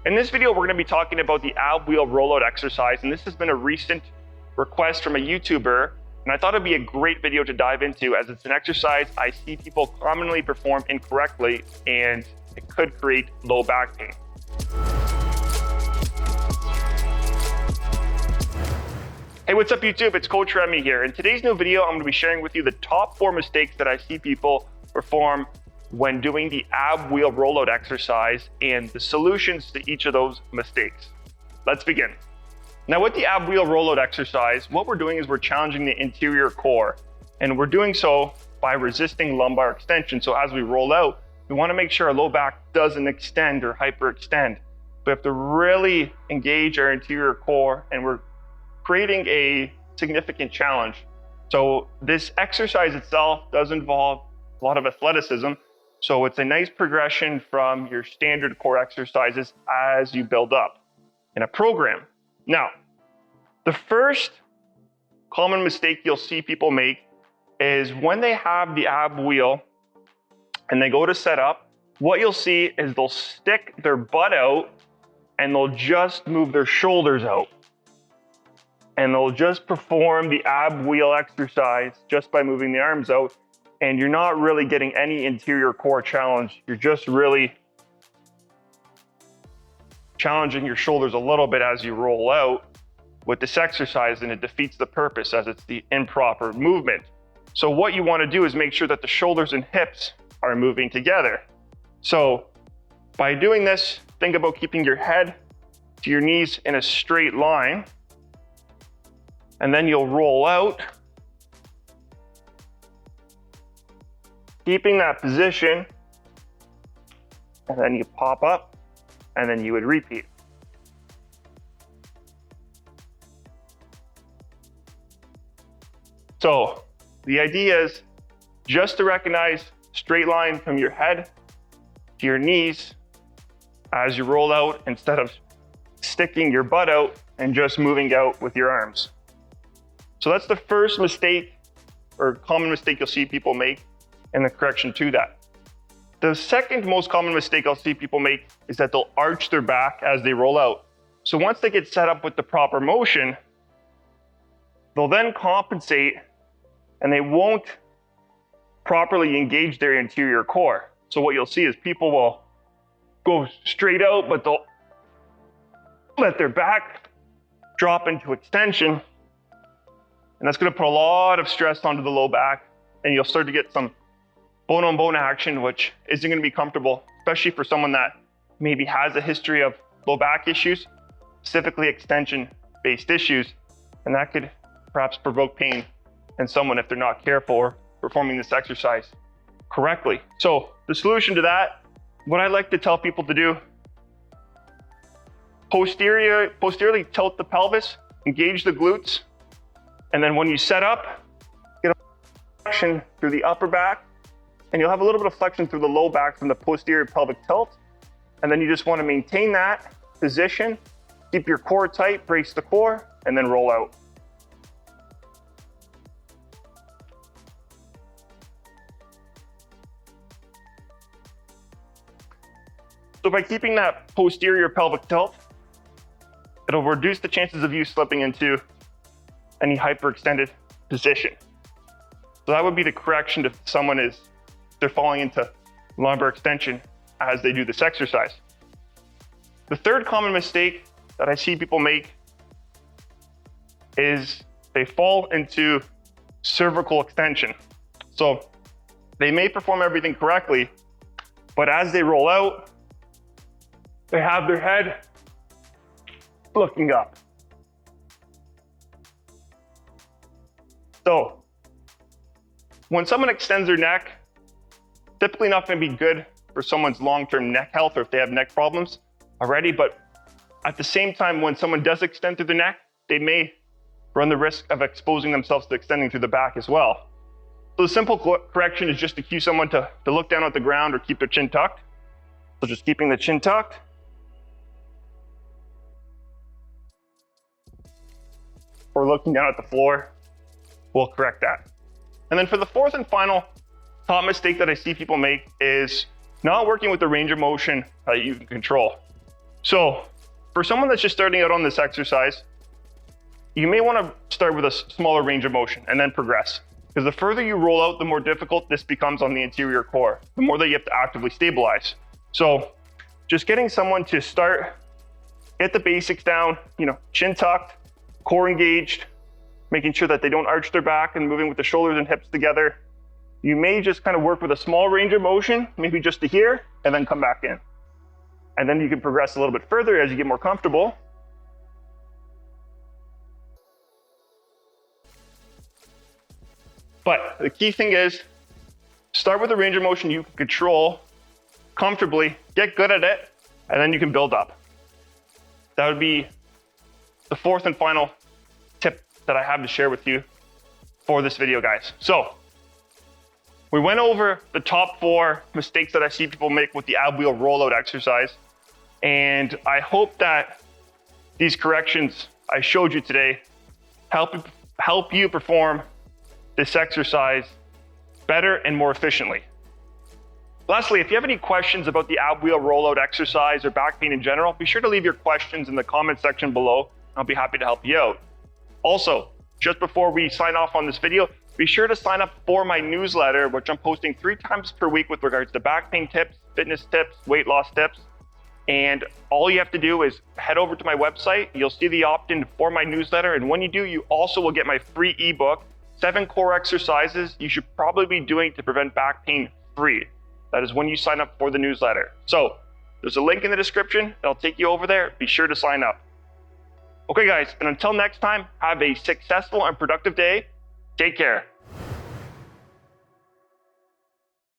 In this video, we're going to be talking about the ab wheel rollout exercise, and this has been a recent request from a YouTuber, and I thought it'd be a great video to dive into as it's an exercise I see people commonly perform incorrectly, and it could create low back pain. Hey, what's up YouTube? It's Coach Remi here. In today's new video, I'm going to be sharing with you the top 4 mistakes that I see people perform when doing the ab wheel rollout exercise and the solutions to each of those mistakes. Let's begin. Now with the ab wheel rollout exercise, what we're doing is we're challenging the interior core, and we're doing so by resisting lumbar extension. So as we roll out, we want to make sure our low back doesn't extend or hyperextend. We have to really engage our interior core, and we're creating a significant challenge. So this exercise itself does involve a lot of athleticism. So it's a nice progression from your standard core exercises as you build up in a program. Now, the first common mistake you'll see people make is when they have the ab wheel and they go to set up, what you'll see is they'll stick their butt out and they'll just move their shoulders out. And they'll just perform the ab wheel exercise just by moving the arms out. And you're not really getting any interior core challenge. You're just really challenging your shoulders a little bit as you roll out with this exercise, and it defeats the purpose as it's the improper movement. So what you want to do is make sure that the shoulders and hips are moving together. So by doing this, think about keeping your head to your knees in a straight line, and then you'll roll out, keeping that position, and then you pop up, and then you would repeat. So the idea is just to recognize straight line from your head to your knees as you roll out, instead of sticking your butt out and just moving out with your arms. So that's the first mistake or common mistake you'll see people make, and the correction to that. The second most common mistake I'll see people make is that they'll arch their back as they roll out. So once they get set up with the proper motion, they'll then compensate and they won't properly engage their interior core. So what you'll see is people will go straight out, but they'll let their back drop into extension. And that's going to put a lot of stress onto the low back, and you'll start to get some bone-on-bone action, which isn't going to be comfortable, especially for someone that maybe has a history of low back issues, specifically extension-based issues, and that could perhaps provoke pain in someone if they're not careful or performing this exercise correctly. So the solution to that, what I like to tell people to do, posteriorly tilt the pelvis, engage the glutes, and then when you set up, get a flexion through the upper back, and you'll have a little bit of flexion through the low back from the posterior pelvic tilt. And then you just want to maintain that position, keep your core tight, brace the core, and then roll out. So by keeping that posterior pelvic tilt, it'll reduce the chances of you slipping into any hyperextended position. So that would be the correction to someone is they're falling into lumbar extension as they do this exercise. The third common mistake that I see people make is they fall into cervical extension. So they may perform everything correctly, but as they roll out, they have their head looking up. So when someone extends their neck, typically not going to be good for someone's long-term neck health or if they have neck problems already, but at the same time, when someone does extend through the neck, they may run the risk of exposing themselves to extending through the back as well. So the simple correction is just to cue someone to look down at the ground or keep their chin tucked. So just keeping the chin tucked. Or looking down at the floor will correct that. And then for the fourth and final top mistake that I see people make is not working with the range of motion that you can control. So for someone that's just starting out on this exercise, you may want to start with a smaller range of motion and then progress. Because the further you roll out, the more difficult this becomes on the anterior core, the more that you have to actively stabilize. So just getting someone to start, get the basics down, chin tucked, core engaged, making sure that they don't arch their back and moving with the shoulders and hips together. You may just kind of work with a small range of motion, maybe just to here, and then come back in. And then you can progress a little bit further as you get more comfortable. But the key thing is, start with a range of motion you can control comfortably, get good at it, and then you can build up. That would be the fourth and final tip that I have to share with you for this video, guys. So we went over the top 4 mistakes that I see people make with the ab wheel rollout exercise. And I hope that these corrections I showed you today help you perform this exercise better and more efficiently. Lastly, if you have any questions about the ab wheel rollout exercise or back pain in general, be sure to leave your questions in the comment section below. I'll be happy to help you out. Also, just before we sign off on this video, be sure to sign up for my newsletter, which I'm posting 3 times per week with regards to back pain tips, fitness tips, weight loss tips. And all you have to do is head over to my website. You'll see the opt-in for my newsletter. And when you do, you also will get my free ebook, 7 core exercises you should probably be doing to prevent back pain free. That is when you sign up for the newsletter. So there's a link in the description. It'll take you over there. Be sure to sign up. Okay, guys, and until next time, have a successful and productive day. Take care.